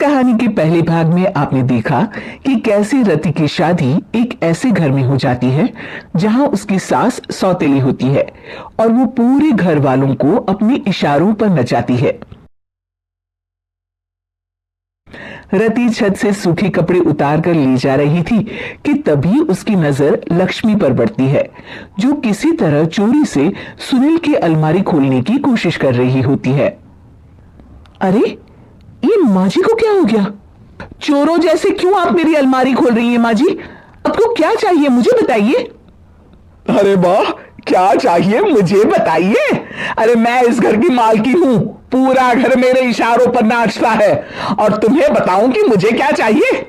कहानी के पहले भाग में आपने देखा कि कैसे रति की शादी एक ऐसे घर में हो जाती है जहां उसकी सास सौतेली होती है और वो पूरे घर वालों को अपने इशारों पर नचाती है। रति छत से सूखे कपड़े उतार कर ले जा रही थी कि तभी उसकी नजर लक्ष्मी पर पड़ती है, जो किसी तरह चोरी से सुनील की अलमारी खोलने की कोशिश कर रही होती है। अरे, ये माँ जी को क्या हो गया? चोरों जैसे क्यों आप मेरी अलमारी खोल रही हैं माँ जी? आपको क्या चाहिए मुझे बताइए। अरे वाह, क्या चाहिए मुझे बताइए। अरे मैं इस घर की मालकी हूं, पूरा घर मेरे इशारों पर नाचता है और तुम्हें बताऊं कि मुझे क्या चाहिए।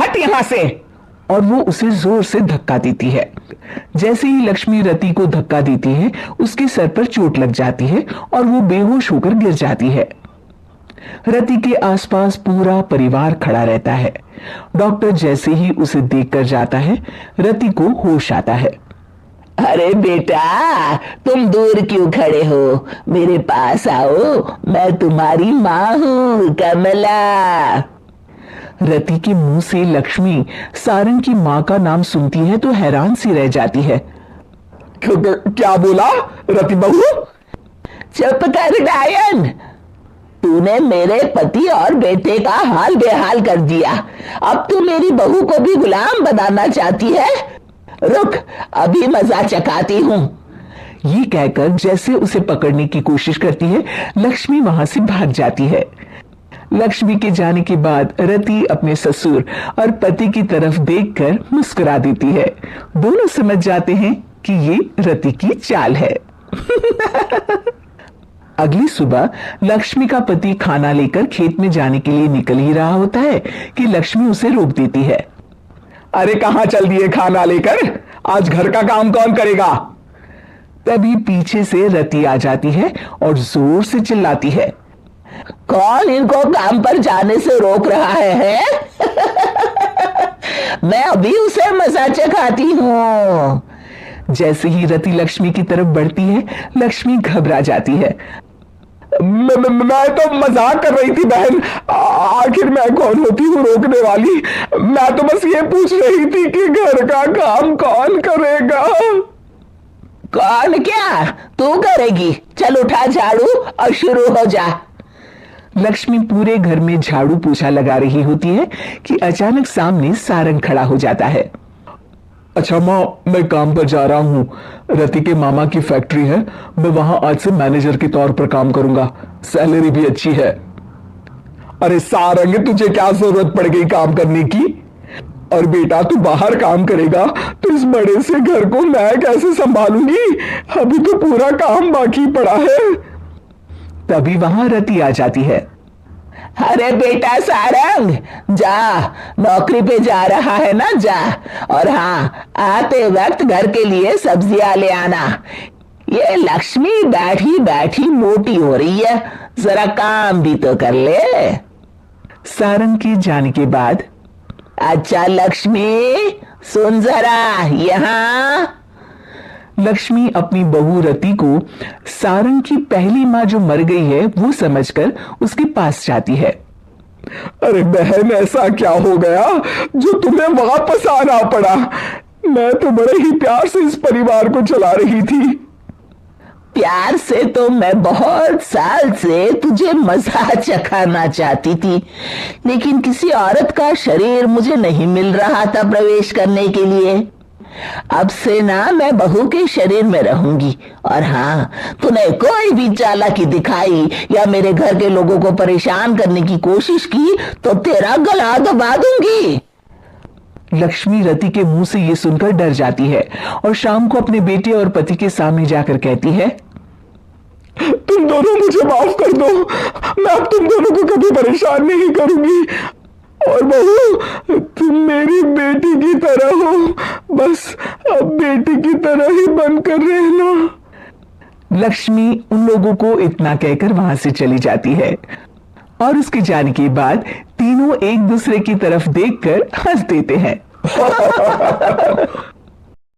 हट यहां से। और वो उसे जोर से धक्का देती है। जैसे ही लक्ष्मी रति को धक्का देती है, उसके सर पर चोट लग जाती है और वो बेहोश होकर गिर जाती है। रति के आसपास पूरा परिवार खड़ा रहता है। डॉक्टर जैसे ही उसे देखकर जाता है, रति को होश आता है। अरे बेटा, तुम दूर क्यों खड़े हो? मेरे पास आओ, मैं तुम्हारी माँ हूँ, कमला। रति के मुंह से लक्ष्मी सारंग की माँ का नाम सुनती है तो हैरान सी रह जाती है। क्या बोला रति बहू? चुप कर डायन, तूने मेरे पति और बेटे का हाल बेहाल कर दिया। अब तू मेरी बहू को भी गुलाम बनाना चाहती है? रुक, अभी मजा चखाती हूँ। ये कहकर जैसे उसे पकड़ने की कोशिश करती है, लक्ष्मी वहां से भाग जाती है। लक्ष्मी के जाने के बाद रति अपने ससुर और पति की तरफ देखकर मुस्कुरा देती है। दोनों समझ जाते हैं कि ये रति की चाल है। अगली सुबह लक्ष्मी का पति खाना लेकर खेत में जाने के लिए निकल ही रहा होता है कि लक्ष्मी उसे रोक देती है। अरे कहां चल दिए खाना लेकर? आज घर का काम कौन करेगा? तभी पीछे से रति आ जाती है और जोर से चिल्लाती है। कौन इनको काम पर जाने से रोक रहा है? मैं अभी उसे मजा चखाती हूँ। जैसे ही रति लक्ष्मी की तरफ बढ़ती है, लक्ष्मी घबरा जाती है। मैं तो मजाक कर रही थी बहन, आखिर मैं कौन होती हूँ रोकने वाली? मैं तो बस ये पूछ रही थी कि घर का काम कौन करेगा। कौन क्या? तू करेगी। चल उठा झाड़ू और शुरू हो जा। लक्ष्मी पूरे घर में झाड़ू पोछा लगा रही होती है कि अचानक सामने सारंग खड़ा हो जाता है। अच्छा माँ, मैं काम पर जा रहा हूँ। रति के मामा की फैक्ट्री है, मैं वहां आज से मैनेजर के तौर पर काम करूंगा, सैलरी भी अच्छी है। अरे सारंग, तुझे क्या जरूरत पड़ गई काम करने की? और बेटा तू बाहर काम करेगा तो इस बड़े से घर को मैं कैसे संभालूंगी? अभी तो पूरा काम बाकी पड़ा है। तभी वहां रति आ जाती है। अरे बेटा सारंग, जा, नौकरी पे जा रहा है ना, जा। और हाँ, आते वक्त घर के लिए सब्जियां ले आना। ये लक्ष्मी बैठी बैठी मोटी हो रही है, जरा काम भी तो कर ले। सारंग के जाने के बाद, अच्छा लक्ष्मी, सुन जरा यहाँ। लक्ष्मी अपनी बहू रति को सारंग की पहली माँ जो मर गई है वो समझकर उसके पास जाती है। अरे बहन, ऐसा क्या हो गया जो तुम्हें वापस आना पड़ा? मैं तो बड़े ही प्यार से इस परिवार को चला रही थी। प्यार से तो मैं बहुत साल से तुझे मजा चखाना चाहती थी, लेकिन किसी औरत का शरीर मुझे नहीं मिल रहा था प्रवेश करने के लिए। अब से ना मैं बहू के शरीर में रहूंगी। और हाँ, तूने कोई भी चालाकी दिखाई या मेरे घर के लोगों को परेशान करने की कोशिश की तो तेरा गला दबा दूंगी। लक्ष्मी रति के मुंह से ये सुनकर डर जाती है और शाम को अपने बेटे और पति के सामने जाकर कहती है, तुम दोनों मुझे माफ कर दो, मैं अब तुम दोनों को कभी परेशान नहीं करूंगी। और बहू, तुम मेरी बेटी की तरह हो, बस अब बेटी की तरह ही बनकर रहना। लक्ष्मी उन लोगों को इतना कहकर वहां से चली जाती है और उसके जाने के बाद तीनों एक दूसरे की तरफ देखकर हंस देते हैं।